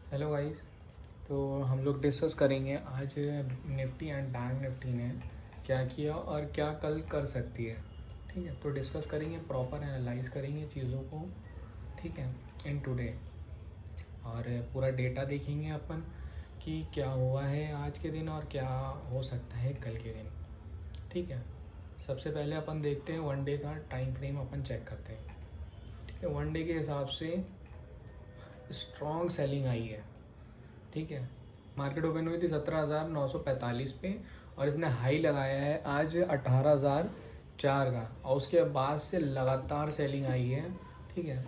Hello guys. तो हम लोग डिस्कस करेंगे आज निफ्टी एंड बैंक निफ्टी ने क्या किया और क्या कल कर सकती है। ठीक है, तो डिस्कस करेंगे, प्रॉपर एनालाइज करेंगे चीज़ों को। ठीक है, इन टुडे और पूरा डेटा देखेंगे अपन कि क्या हुआ है आज के दिन और क्या हो सकता है कल के दिन। ठीक है, सबसे पहले अपन देखते हैं वन डे का टाइम फ्रेम, अपन चेक करते हैं। ठीक है, वन डे के हिसाब से स्ट्रॉन्ग सेलिंग आई है। ठीक है, मार्केट ओपन हुई थी 17,945 पे और इसने हाई लगाया है आज 18,004 का और उसके बाद से लगातार सेलिंग आई है। ठीक है,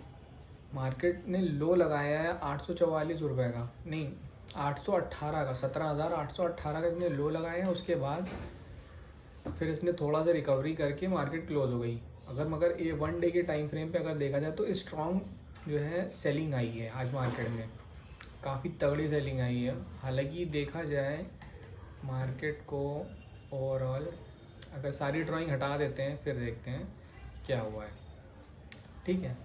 मार्केट ने लो लगाया है 844 रुपये का, नहीं 818 का, 17,818 का इसने लो लगाया है। उसके बाद फिर इसने थोड़ा सा रिकवरी करके मार्केट क्लोज हो गई। मगर ये वन डे के टाइम फ्रेम पे अगर देखा जाए तो स्ट्रॉन्ग जो है सेलिंग आई है आज मार्केट में, काफ़ी तगड़ी सेलिंग आई है। हालांकि देखा जाए मार्केट को ओवरऑल, अगर सारी ड्राइंग हटा देते हैं फिर देखते हैं क्या हुआ है। ठीक है,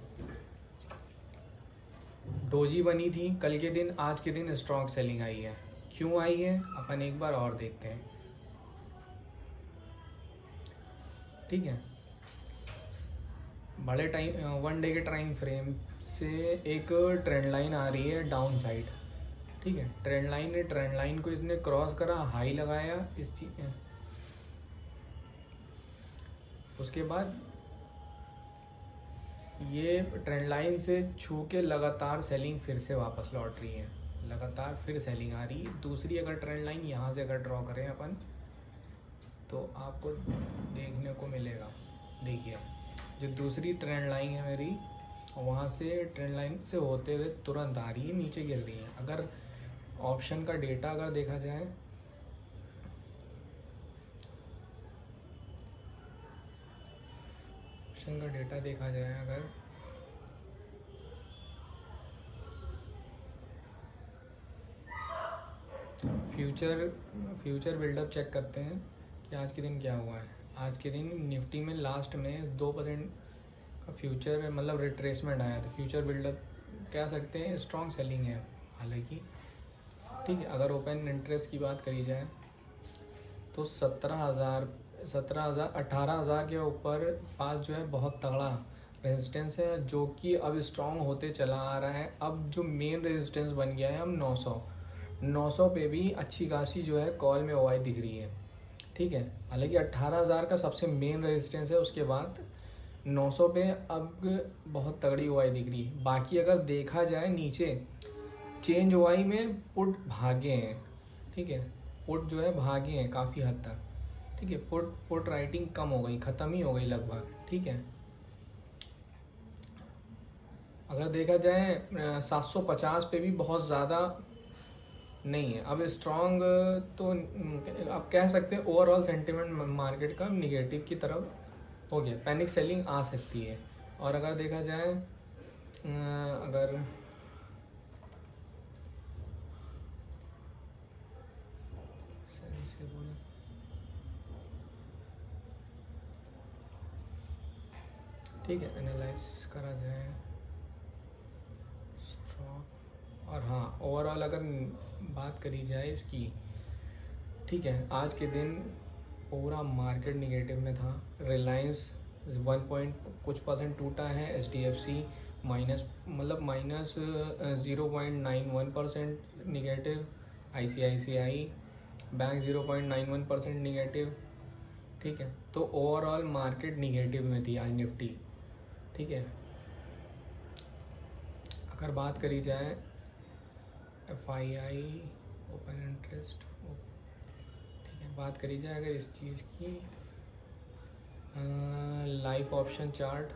डोजी बनी थी कल के दिन, आज के दिन स्ट्रॉन्ग सेलिंग आई है। क्यों आई है अपन एक बार और देखते हैं। ठीक है, बड़े टाइम वन डे के टाइम फ्रेम से एक ट्रेंड लाइन आ रही है डाउन साइड। ठीक है, ट्रेंड लाइन को इसने क्रॉस करा, हाई लगाया इस चीज, उसके बाद ये ट्रेंड लाइन से छू के लगातार सेलिंग फिर से वापस लौट रही है, लगातार फिर सेलिंग आ रही है। दूसरी अगर ट्रेंड लाइन यहाँ से अगर ड्रॉ करें अपन तो आपको देखने को मिलेगा, देखिए जो दूसरी ट्रेंड लाइन है मेरी, वहाँ से ट्रेंड लाइन से होते हुए तुरंत आ रही है, नीचे गिर रही है। अगर ऑप्शन का डेटा अगर देखा जाए, ऑप्शन का डेटा देखा जाए अगर, फ्यूचर बिल्डअप चेक करते हैं कि आज के दिन क्या हुआ है। आज के दिन निफ्टी में लास्ट में 2% का फ्यूचर मतलब रिट्रेसमेंट आया था। फ्यूचर बिल्डअप कह सकते हैं, स्ट्रॉन्ग सेलिंग है हालांकि। ठीक है, अगर ओपन इंटरेस्ट की बात करी जाए तो 18,000 के ऊपर पास जो है बहुत तगड़ा रेजिस्टेंस है, जो कि अब स्ट्रॉन्ग होते चला आ रहा है। अब जो मेन रेजिस्टेंस बन गया है अब 900 पे भी अच्छी खासी जो है कॉल में ओआई दिख रही है। ठीक है, हालांकि 18,000 का सबसे मेन रेजिस्टेंस है, उसके बाद 900 पे अब बहुत तगड़ी ओआई दिख रही है। बाकी अगर देखा जाए नीचे चेंज ओआई में पुट भागे हैं। ठीक है, पुट जो है भागे हैं काफ़ी हद तक। ठीक है, पुट राइटिंग कम हो गई, ख़त्म ही हो गई लगभग। ठीक है, अगर देखा जाए 750 पे भी बहुत ज़्यादा नहीं है अब स्ट्रॉन्ग। तो आप कह सकते हैं ओवरऑल सेंटिमेंट मार्केट का निगेटिव की तरफ हो गया, पैनिक सेलिंग आ सकती है। और अगर देखा जाए अगर सही से बोले, ठीक है, एनालाइज करा जाए स्ट्रॉन्ग। और हाँ, ओवरऑल अगर बात करी जाए इसकी, ठीक है, आज के दिन पूरा मार्केट निगेटिव में था। रिलायंस 1 पॉइंट कुछ परसेंट टूटा है, एचडीएफसी माइनस मतलब minus 0.91% negative, ICICI bank 0.91% negative. ठीक है, तो ओवरऑल मार्केट निगेटिव में थी आज निफ्टी। ठीक है, अगर बात करी जाए एफआईआई ओपन इंटरेस्ट, ठीक है, बात करी जाए अगर इस चीज़ की लाइव ऑप्शन चार्ट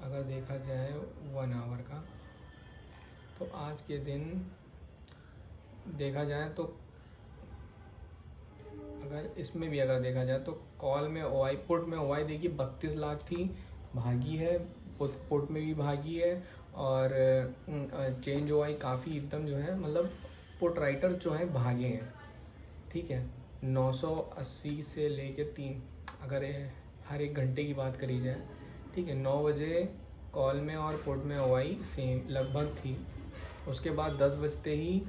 अगर देखा जाए 1 आवर का, तो आज के दिन देखा जाए तो अगर इसमें भी अगर देखा जाए तो कॉल में ओआई, पुट में ओआई देखिए 32 लाख थी, भागी है। पुट में भी भागी है और चेंज ओआई काफ़ी एकदम जो है मतलब पुट राइटर जो है भागे हैं। ठीक है, 980 से लेके 3, अगर हर एक घंटे की बात करी जाए, ठीक है, 9 बजे कॉल में और पुट में ओआई सेम लगभग थी, उसके बाद 10 बजते ही,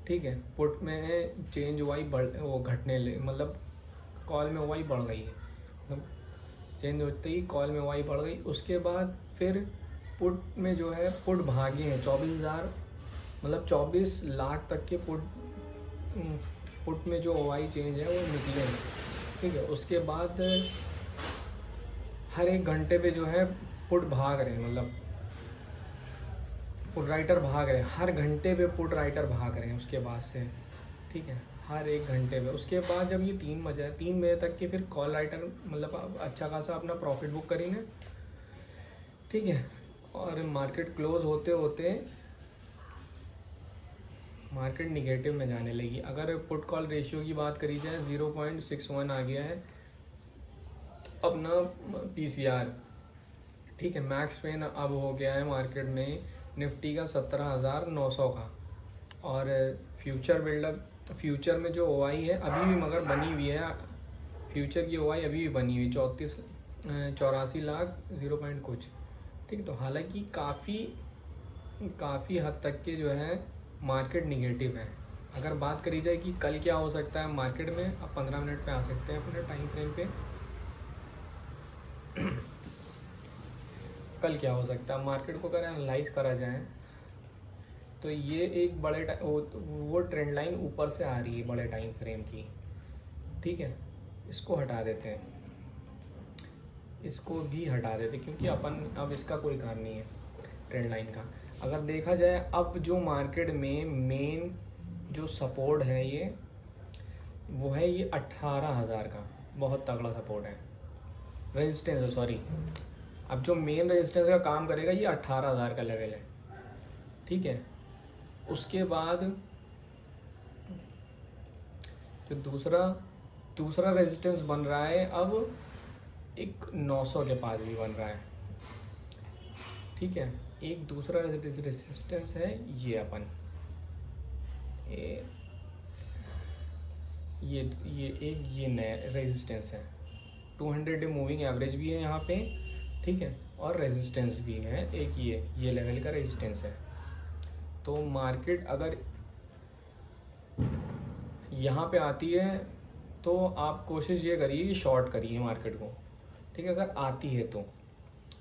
ठीक है, पुट में चेंज हुआ ही बढ़, वो घटने ले, मतलब कॉल में हुआ ही बढ़ गई है, मतलब चेंज होते ही कॉल में हुआ ही बढ़ गई। उसके बाद फिर पुट में जो है पुट भागे हैं 24,000, मतलब 24 लाख तक के पुट में जो ओवाई चेंज है वो निकले हैं, ठीक है। उसके बाद हर एक घंटे पे जो है पुट भाग रहे हैं, मतलब पुट राइटर भाग रहे हैं, हर घंटे पे पुट राइटर भाग रहे हैं उसके बाद से, ठीक है, हर एक घंटे पे। उसके बाद जब ये 3 बजे तक के फिर कॉल राइटर मतलब अच्छा खासा अपना प्रॉफिट बुक करेंगे, ठीक है। और मार्केट क्लोज होते होते मार्केट निगेटिव में जाने लगी। अगर पुट कॉल रेशियो की बात करी जाए 0.61 आ गया है अपना पीसीआर, ठीक है। मैक्स पेन अब हो गया है मार्केट में निफ्टी का 17,900 का। और फ्यूचर बिल्डअप, फ्यूचर में जो ओआई है अभी भी मगर बनी हुई है, फ्यूचर की ओआई अभी भी बनी हुई 84 लाख 0 पॉइंट कुछ, ठीक। तो हालांकि काफ़ी हद तक के जो है मार्केट निगेटिव है। अगर बात करी जाए कि कल क्या हो सकता है मार्केट में, अब 15 मिनट पे आ सकते हैं अपने टाइम फ्रेम पे। कल क्या हो सकता है मार्केट को अगर एनालाइज करा जाए तो ये एक बड़े वो ट्रेंड लाइन ऊपर से आ रही है बड़े टाइम फ्रेम की, ठीक है। इसको हटा देते हैं, इसको भी हटा देते क्योंकि अपन अब इसका कोई काम नहीं है ट्रेंड लाइन का। अगर देखा जाए अब जो मार्केट में मेन जो सपोर्ट है ये वो है ये 18,000 का, बहुत तगड़ा सपोर्ट है, रेजिस्टेंस है सॉरी। अब जो मेन रेजिस्टेंस का काम करेगा ये 18,000 का लेवल है, ठीक है। उसके बाद जो दूसरा रेजिस्टेंस बन रहा है अब एक 900 के पास भी बन रहा है, ठीक है। एक दूसरा रेजिस्टेंस है ये अपन ये नया रेजिस्टेंस है। 200 डे मूविंग एवरेज भी है यहाँ पे, ठीक है, और रेजिस्टेंस भी है एक ये लेवल का रेजिस्टेंस है। तो मार्केट अगर यहाँ पे आती है तो आप कोशिश ये करिए कि शॉर्ट करिए मार्केट को, ठीक है, अगर आती है तो।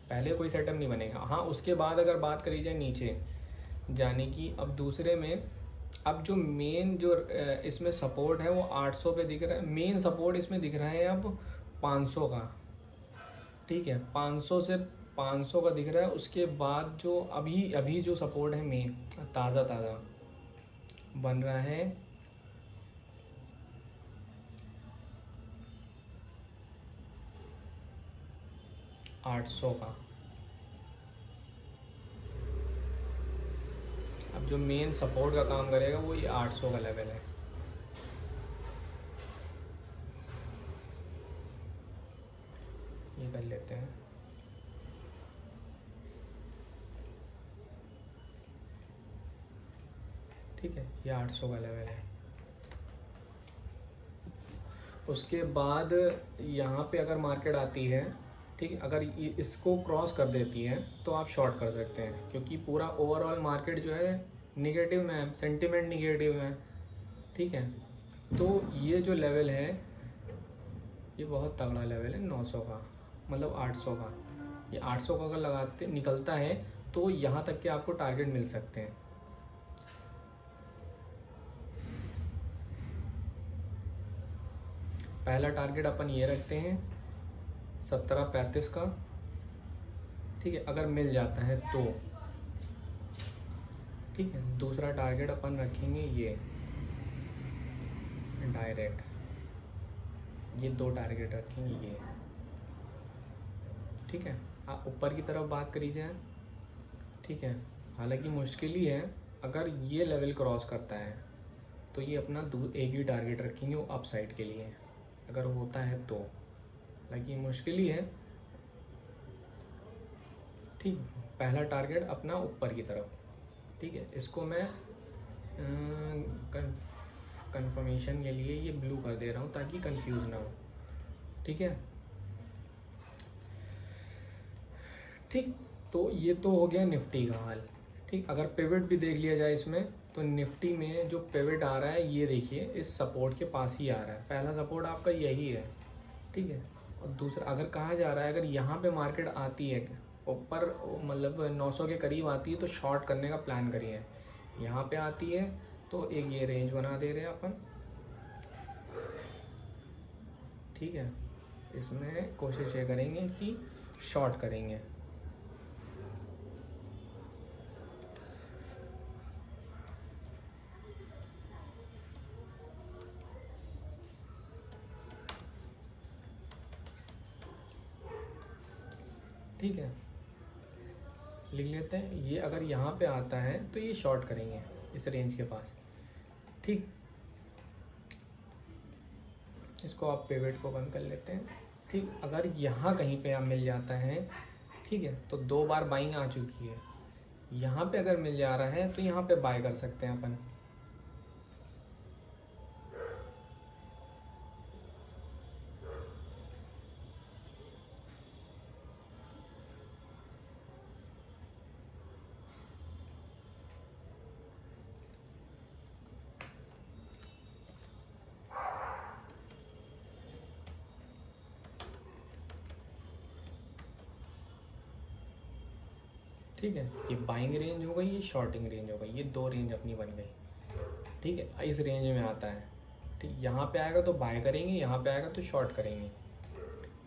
पहले कोई सेटअप नहीं बनेगा। हाँ, उसके बाद अगर बात करी जाए नीचे जाने की, अब दूसरे में अब जो मेन जो इसमें सपोर्ट है वो 800 पे दिख रहा है, मेन सपोर्ट इसमें दिख रहा है अब 500 का, ठीक है, 500 का दिख रहा है। उसके बाद जो अभी जो सपोर्ट है मेन ताज़ा बन रहा है 800 का। अब जो मेन सपोर्ट का काम करेगा वो ये 800 का लेवल है, ये कर लेते हैं, ठीक है, ये 800 का लेवल है। उसके बाद यहाँ पे अगर मार्केट आती है, ठीक है, अगर इसको क्रॉस कर देती है तो आप शॉर्ट कर सकते हैं, क्योंकि पूरा ओवरऑल मार्केट जो है निगेटिव में है, सेंटिमेंट निगेटिव है, ठीक है। तो ये जो लेवल है ये बहुत तगड़ा लेवल है 900 का, मतलब 800 का। ये 800 का अगर लगाते निकलता है तो यहाँ तक के आपको टारगेट मिल सकते हैं। पहला टारगेट अपन ये रखते हैं 1735 का, ठीक है, अगर मिल जाता है तो, ठीक है। दूसरा टारगेट अपन रखेंगे ये डायरेक्ट, ये 2 टारगेट रखेंगे ये, ठीक है। ऊपर की तरफ बात करी जाए, ठीक है, हालांकि मुश्किल ही है। अगर ये लेवल क्रॉस करता है तो ये अपना एक ही टारगेट रखेंगे वो अप साइड के लिए, अगर होता है तो, हालांकि मुश्किल ही है, ठीक। पहला टारगेट अपना ऊपर की तरफ, ठीक है। इसको मैं कंफर्मेशन के लिए ये ब्लू कर दे रहा हूँ ताकि कंफ्यूज ना हो, ठीक है, ठीक। तो ये तो हो गया निफ्टी का हाल, ठीक, अगर पिवट भी देख लिया जाए इसमें, तो निफ्टी में जो पिवट आ रहा है ये देखिए इस सपोर्ट के पास ही आ रहा है। पहला सपोर्ट आपका यही है, ठीक है। और दूसरा अगर कहा जा रहा है अगर यहाँ पे मार्केट आती है ऊपर, मतलब 900 के करीब आती है तो शॉर्ट करने का प्लान करिए। यहाँ पे आती है तो एक ये रेंज बना दे रहे हैं अपन, ठीक है। इसमें कोशिश ये करेंगे कि शॉर्ट करेंगे। ठीक है, लिख लेते हैं। ये अगर यहाँ पे आता है तो ये शॉर्ट करेंगे इस रेंज के पास, ठीक। इसको आप पिवट को बंद कर लेते हैं, ठीक। अगर यहाँ कहीं पे आप मिल जाता है, ठीक है, तो 2 बार बाइंग आ चुकी है। यहाँ पे अगर मिल जा रहा है तो यहाँ पे बाय कर सकते हैं अपन। ठीक है, ये बाइंग रेंज हो गई, ये शॉर्टिंग रेंज हो गई, ये 2 रेंज अपनी बन गई। ठीक है, इस रेंज में आता है, ठीक। यहाँ पे आएगा तो बाय करेंगे, यहाँ पे आएगा तो शॉर्ट करेंगे,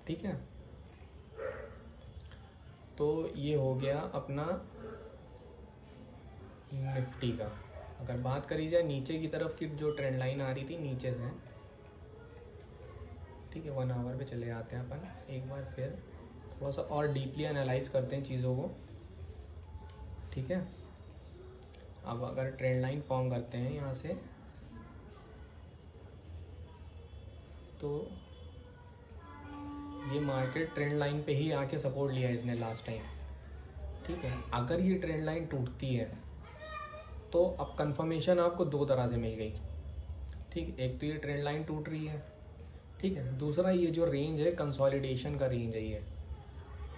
ठीक है। तो ये हो गया अपना निफ्टी का। अगर बात करी जाए नीचे की तरफ की, जो ट्रेंड लाइन आ रही थी नीचे से, ठीक है, 1 आवर पे चले जाते हैं अपन एक बार फिर, थोड़ा सा और डीपली एनालाइज करते हैं चीज़ों को, ठीक है। अब अगर ट्रेंड लाइन फॉर्म करते हैं यहाँ से, तो ये मार्केट ट्रेंड लाइन पे ही आके सपोर्ट लिया इसने लास्ट टाइम, ठीक है। अगर ये ट्रेंड लाइन टूटती है तो अब कंफर्मेशन आपको 2 तरह से मिल गई, ठीक। एक तो ये ट्रेंड लाइन टूट रही है, ठीक है। दूसरा ये जो रेंज है कंसोलिडेशन का रेंज है ये,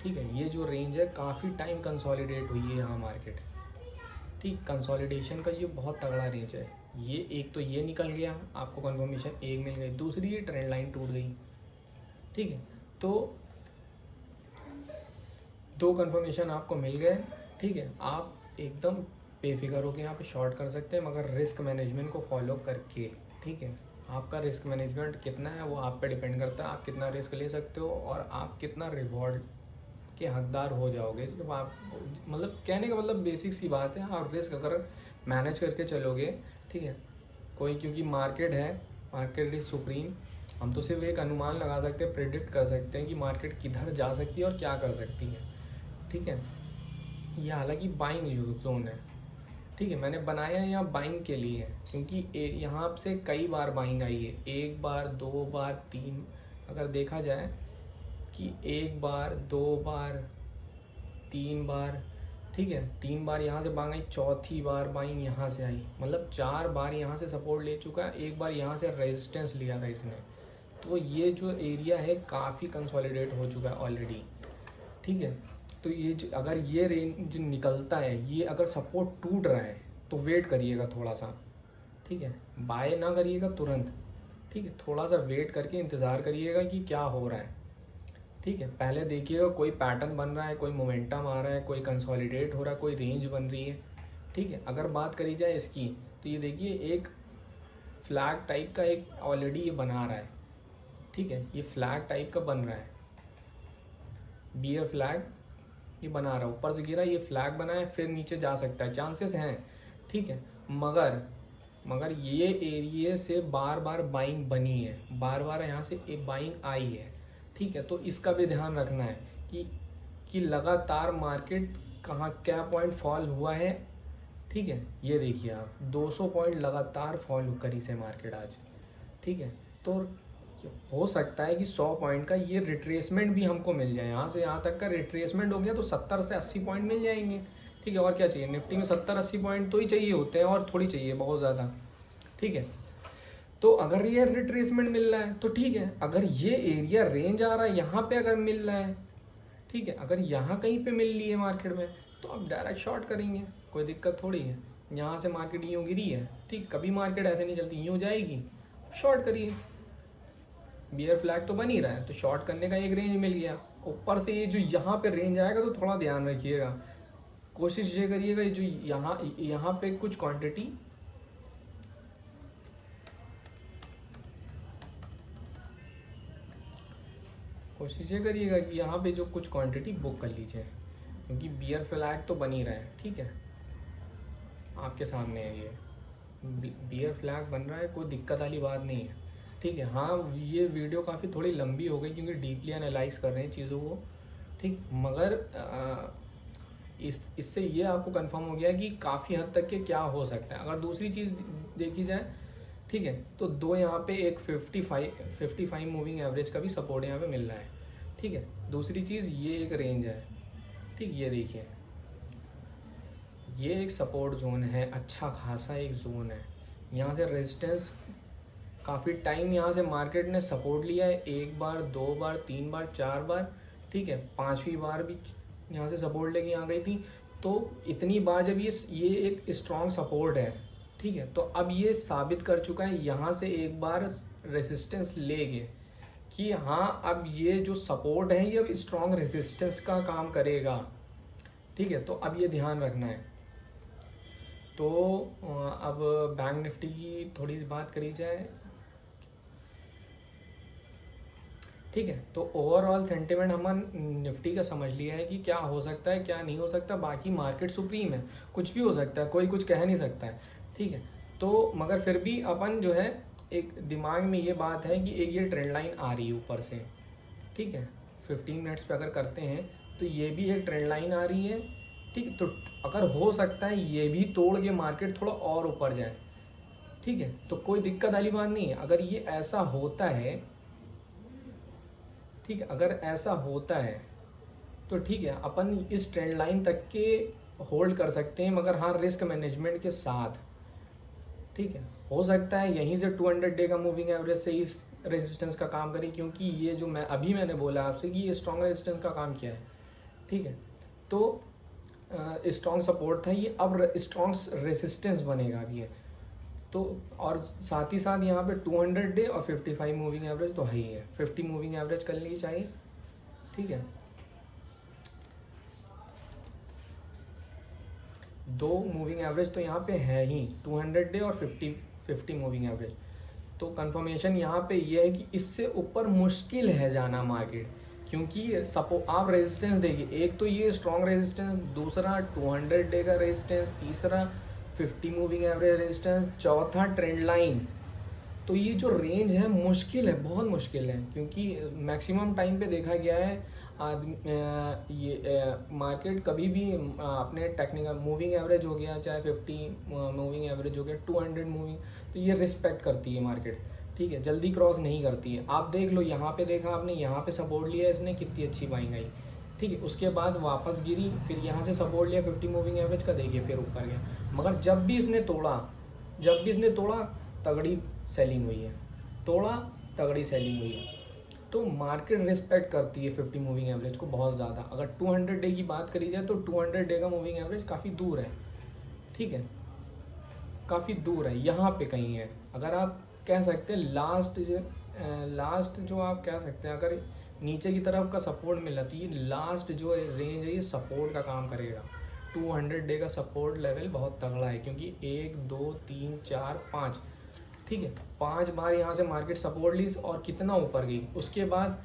ठीक है। ये जो रेंज है काफ़ी टाइम कंसोलिडेट हुई है यहाँ मार्केट, ठीक। कंसोलिडेशन का ये बहुत तगड़ा रेंज है। ये एक तो ये निकल गया, आपको कंफर्मेशन एक मिल गई, दूसरी ये ट्रेंड लाइन टूट गई, ठीक है। तो 2 कंफर्मेशन आपको मिल गए, ठीक है। आप एकदम बेफिक्र होकर यहाँ पे शॉर्ट कर सकते हैं, मगर रिस्क मैनेजमेंट को फॉलो करके, ठीक है। आपका रिस्क मैनेजमेंट कितना है वो आप पे डिपेंड करता है, आप कितना रिस्क ले सकते हो और आप कितना रिवॉर्ड के हकदार हो जाओगे जब आप, मतलब कहने का मतलब बेसिक सी बात है, आप रिस्क अगर मैनेज करके चलोगे, ठीक है। कोई, क्योंकि मार्केट है, मार्केट इज सुप्रीम, हम तो सिर्फ एक अनुमान लगा सकते हैं, प्रेडिक्ट कर सकते हैं कि मार्केट किधर जा सकती है और क्या कर सकती है, ठीक है। ये हालांकि बाइंग जोन है, ठीक है। मैंने बनाया है यहाँ बाइंग के लिए, क्योंकि यहाँ से कई बार बाइंग आई है, 1 बार 2 बार 3, अगर देखा जाए कि 1 बार 2 बार 3 बार, ठीक है, 3 बार यहाँ से बाइंग आई, चौथी बार बाइंग यहाँ से आई, मतलब 4 बार यहाँ से सपोर्ट ले चुका है, 1 बार यहाँ से रेजिस्टेंस लिया था इसने। तो ये जो एरिया है काफ़ी कंसोलिडेट हो चुका है ऑलरेडी, ठीक है। तो ये अगर ये रेंज निकलता है, ये अगर सपोर्ट टूट रहा है तो वेट करिएगा थोड़ा सा, ठीक है। बाय ना करिएगा तुरंत, ठीक है। थोड़ा सा वेट करके इंतज़ार करिएगा कि क्या हो रहा है, ठीक है। पहले देखिएगा कोई पैटर्न बन रहा है, कोई मोमेंटम आ रहा है, कोई कंसोलिडेट हो रहा है, कोई रेंज बन रही है, ठीक है। अगर बात करी जाए इसकी, तो ये देखिए एक फ्लैग टाइप का एक ऑलरेडी ये बना रहा है, ठीक है। ये फ्लैग टाइप का बन रहा है, बियर फ्लैग ये बना रहा है, ऊपर से गिरा, ये फ्लैग बना है, फिर नीचे जा सकता है, चांसेस हैं, ठीक है। मगर ये एरिया से बार बार बाइंग बनी है, बार बार यहाँ से एक बाइंग आई है, ठीक है। तो इसका भी ध्यान रखना है कि लगातार मार्केट कहाँ क्या पॉइंट फॉल हुआ है, ठीक है। ये देखिए आप 200 पॉइंट लगातार फॉल करी से मार्केट आज, ठीक है। तो हो सकता है कि 100 पॉइंट का ये रिट्रेसमेंट भी हमको मिल जाए, यहाँ से यहाँ तक का रिट्रेसमेंट हो गया तो 70 से 80 पॉइंट मिल जाएंगे, ठीक है। और क्या चाहिए, निफ्टी में 70-80 पॉइंट तो ही चाहिए होते हैं, और थोड़ी चाहिए बहुत ज़्यादा, ठीक है। तो अगर ये रिट्रेसमेंट मिल रहा है तो ठीक है, अगर ये एरिया रेंज आ रहा है यहाँ पे अगर मिल रहा है, ठीक है, अगर यहाँ कहीं पे मिल ली है मार्केट में तो आप डायरेक्ट शॉर्ट करेंगे, कोई दिक्कत थोड़ी है। यहाँ से मार्केट यूँ गिरी है, ठीक, कभी मार्केट ऐसे नहीं चलती, यूँ जाएगी, शॉर्ट करिए। बियर फ्लैग तो बन ही रहा है, तो शॉर्ट करने का एक रेंज मिल गया। ऊपर से ये जो यहाँ पे रेंज आएगा तो थोड़ा ध्यान रखिएगा, कोशिश ये करिएगा जो यहाँ यहाँ पे कुछ क्वांटिटी कोशिश ये करिएगा कि यहाँ पे जो कुछ क्वांटिटी बुक कर लीजिए, क्योंकि बियर फ्लैग तो बन ही रहा है। ठीक है, आपके सामने है ये बियर फ्लैग बन रहा है, कोई दिक्कत वाली बात नहीं है। ठीक है, हाँ ये वीडियो काफ़ी थोड़ी लंबी हो गई, क्योंकि डीपली एनालाइज कर रहे हैं चीज़ों को। ठीक, मगर इससे ये आपको कंफर्म हो गया कि काफ़ी हद तक के क्या हो सकता है। अगर दूसरी चीज़ देखी जाए, ठीक है, तो दो यहाँ पे एक 55 मूविंग एवरेज का भी सपोर्ट यहाँ पे मिल रहा है। ठीक है, दूसरी चीज़ ये एक रेंज है। ठीक, ये देखिए, ये एक सपोर्ट जोन है, अच्छा खासा एक जोन है। यहाँ से रेजिस्टेंस काफ़ी टाइम यहाँ से मार्केट ने सपोर्ट लिया है, 1 बार 2 बार 3 बार 4 बार। ठीक है, 5वीं बार भी यहाँ से सपोर्ट लेके आ गई थी। तो इतनी बार जब ये एक स्ट्रॉन्ग सपोर्ट है, ठीक है, तो अब ये साबित कर चुका है यहाँ से एक बार रेजिस्टेंस लेके कि हाँ अब ये जो सपोर्ट है ये अब स्ट्रॉन्ग रेजिस्टेंस का काम करेगा। ठीक है, तो अब ये ध्यान रखना है। तो अब बैंक निफ्टी की थोड़ी सी बात करी जाए। ठीक है, तो ओवरऑल सेंटिमेंट हम निफ्टी का समझ लिया है कि क्या हो सकता है क्या नहीं हो सकता। बाकी मार्केट सुप्रीम है, कुछ भी हो सकता है, कोई कुछ कह नहीं सकता है। ठीक है, तो मगर फिर भी अपन जो है एक दिमाग में ये बात है कि एक ये ट्रेंड लाइन आ रही है ऊपर से। ठीक है, 15 मिनट्स पे अगर करते हैं तो ये भी एक ट्रेंड लाइन आ रही है। ठीक, तो अगर हो सकता है ये भी तोड़ के मार्केट थोड़ा और ऊपर जाए। ठीक है, तो कोई दिक्कत वाली बात नहीं है अगर ये ऐसा होता है। ठीक है, अगर ऐसा होता है तो ठीक है, अपन इस ट्रेंड लाइन तक के होल्ड कर सकते हैं, मगर हाँ रिस्क मैनेजमेंट के साथ। ठीक है, हो सकता है यहीं से 200 डे का मूविंग एवरेज से इस रेजिस्टेंस का काम करें, क्योंकि ये जो मैंने बोला आपसे कि ये स्ट्रॉन्ग रेजिस्टेंस का काम किया है। ठीक है, तो स्ट्रॉन्ग सपोर्ट था, ये अब स्ट्रॉन्ग रेजिस्टेंस बनेगा अब ये। तो और साथ ही साथ यहाँ पे 200 डे और 55 मूविंग एवरेज तो है ही है, 50 मूविंग एवरेज कर ली चाहिए। ठीक है, दो मूविंग एवरेज तो यहाँ पे है ही, 200 डे और 50 मूविंग एवरेज। तो कंफर्मेशन यहाँ पे ये है कि इससे ऊपर मुश्किल है जाना मार्केट, क्योंकि आप रेजिस्टेंस देखिए, एक तो ये स्ट्रॉन्ग रेजिस्टेंस, दूसरा 200 डे का रेजिस्टेंस, तीसरा 50 मूविंग एवरेज रेजिस्टेंस, चौथा ट्रेंड लाइन। तो ये जो रेंज है मुश्किल है, बहुत मुश्किल है, क्योंकि मैक्सिमम टाइम पे देखा गया है ये मार्केट कभी भी अपने टेक्निकल मूविंग एवरेज हो गया, चाहे 50 मूविंग एवरेज हो गया, 200 मूविंग, तो ये रिस्पेक्ट करती है मार्केट। ठीक है, जल्दी क्रॉस नहीं करती है। आप देख लो, यहाँ पे देखा आपने, यहाँ पे सपोर्ट लिया इसने, कितनी अच्छी बाइंग आई। ठीक है, उसके बाद वापस गिरी, फिर यहाँ से सपोर्ट लिया 50 मूविंग एवरेज का, देखिए फिर ऊपर गया। मगर जब भी इसने तोड़ा तगड़ी सेलिंग हुई है, तोड़ा तगड़ी सेलिंग हुई है। तो मार्केट रिस्पेक्ट करती है 50 मूविंग एवरेज को बहुत ज़्यादा। अगर 200 डे की बात करी जाए तो 200 डे का मूविंग एवरेज काफ़ी दूर है। ठीक है, काफ़ी दूर है, यहाँ पे कहीं है। अगर आप कह सकते हैं लास्ट जो आप कह सकते हैं, अगर नीचे की तरफ का सपोर्ट मिला तो ये लास्ट जो रेंज है ये सपोर्ट का काम करेगा। 200 डे का सपोर्ट लेवल बहुत तगड़ा है, क्योंकि 1 2 3 4 5, ठीक है, 5 बार यहाँ से मार्केट सपोर्ट ली और कितना ऊपर गई। उसके बाद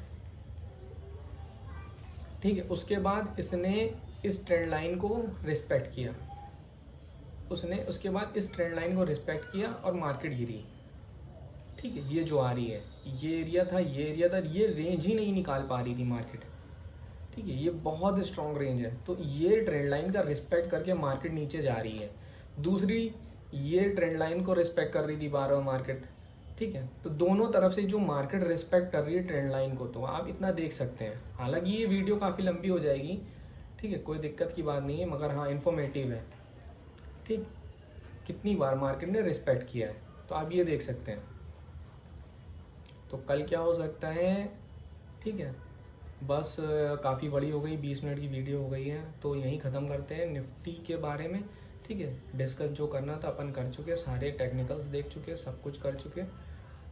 ठीक है, उसके बाद इसने इस ट्रेंड लाइन को रिस्पेक्ट किया, उसके बाद इस ट्रेंड लाइन को रिस्पेक्ट किया और मार्केट गिरी। ठीक है, ये जो आ रही है, ये एरिया था, ये रेंज ही नहीं निकाल पा रही थी मार्केट। ठीक है, ये बहुत स्ट्रॉन्ग रेंज है, तो ये ट्रेंड लाइन का रिस्पेक्ट करके मार्केट नीचे जा रही है। दूसरी, ये ट्रेंड लाइन को रिस्पेक्ट कर रही थी बार बार मार्केट। ठीक है, तो दोनों तरफ से जो मार्केट रिस्पेक्ट कर रही है ट्रेंड लाइन को, तो आप इतना देख सकते हैं। हालांकि ये वीडियो काफ़ी लंबी हो जाएगी, ठीक है, कोई दिक्कत की बात नहीं है, मगर हाँ इन्फॉर्मेटिव है। ठीक, कितनी बार मार्केट ने रिस्पेक्ट किया है, तो आप ये देख सकते हैं। तो कल क्या हो सकता है। ठीक है, बस काफ़ी बड़ी हो गई, 20 मिनट की वीडियो हो गई है, तो यहीं ख़त्म करते हैं निफ्टी के बारे में। ठीक है, डिस्कस जो करना था अपन कर चुके, सारे टेक्निकल्स देख चुके, सब कुछ कर चुके।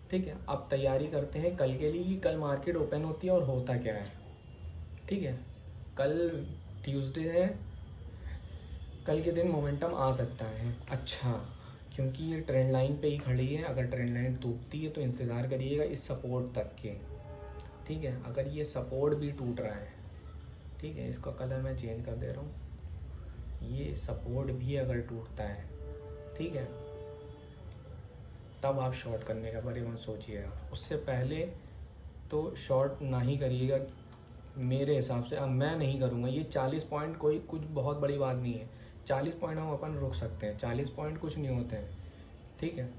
ठीक है, अब तैयारी करते हैं कल के लिए कि कल मार्केट ओपन होती है और होता क्या है। ठीक है, कल ट्यूसडे है, कल के दिन मोमेंटम आ सकता है अच्छा, क्योंकि ये ट्रेंड लाइन पे ही खड़ी है। अगर ट्रेंड लाइन टूटती है तो इंतज़ार करिएगा इस सपोर्ट तक के। ठीक है, अगर ये सपोर्ट भी टूट रहा है, ठीक है, इसका कलर मैं चेंज कर दे रहा हूँ, ये सपोर्ट भी अगर टूटता है, ठीक है, तब आप शॉर्ट करने का बारे में सोचिएगा। उससे पहले तो शॉर्ट ना ही करिएगा मेरे हिसाब से। अब मैं नहीं करूँगा, ये 40 पॉइंट कोई कुछ बहुत बड़ी बात नहीं है। 40 पॉइंट हम अपन रुक सकते हैं, 40 पॉइंट कुछ नहीं होते हैं। ठीक है,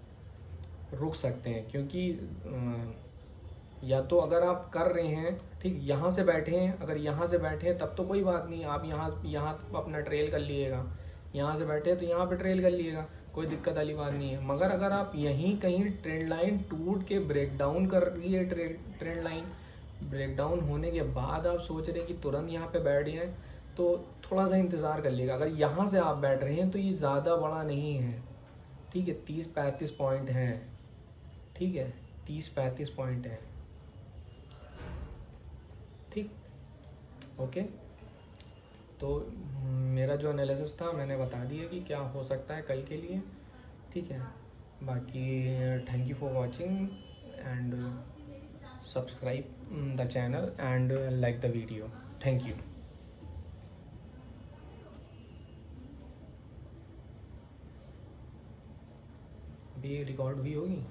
रुक सकते हैं, क्योंकि या तो अगर आप कर रहे हैं, ठीक, यहाँ से बैठे हैं, अगर यहाँ से बैठे हैं तब तो कोई बात नहीं, आप यहाँ अपना ट्रेल कर लीजिएगा। यहाँ से बैठे हैं तो यहाँ पे ट्रेल कर लीजिएगा, कोई दिक्कत वाली बात नहीं है। मगर अगर आप यहीं कहीं ट्रेंड लाइन टूट के ब्रेक डाउन कर रही है, ट्रेंड लाइन ब्रेक डाउन होने के बाद आप सोच रहे हैं कि तुरंत यहाँ पे बैठ जाएं, तो थोड़ा सा इंतज़ार कर लीजिएगा। अगर यहाँ से आप बैठ रहे हैं तो ये ज़्यादा बड़ा नहीं है। ठीक है, 30-35 पॉइंट हैं। ठीक है, 30-35 पॉइंट है। ठीक, ओके। तो मेरा जो एनालिसिस था मैंने बता दिया कि क्या हो सकता है कल के लिए। ठीक है, बाकी thank you for watching and subscribe the channel and like the video. Thank you. अभी रिकॉर्ड हुई होगी।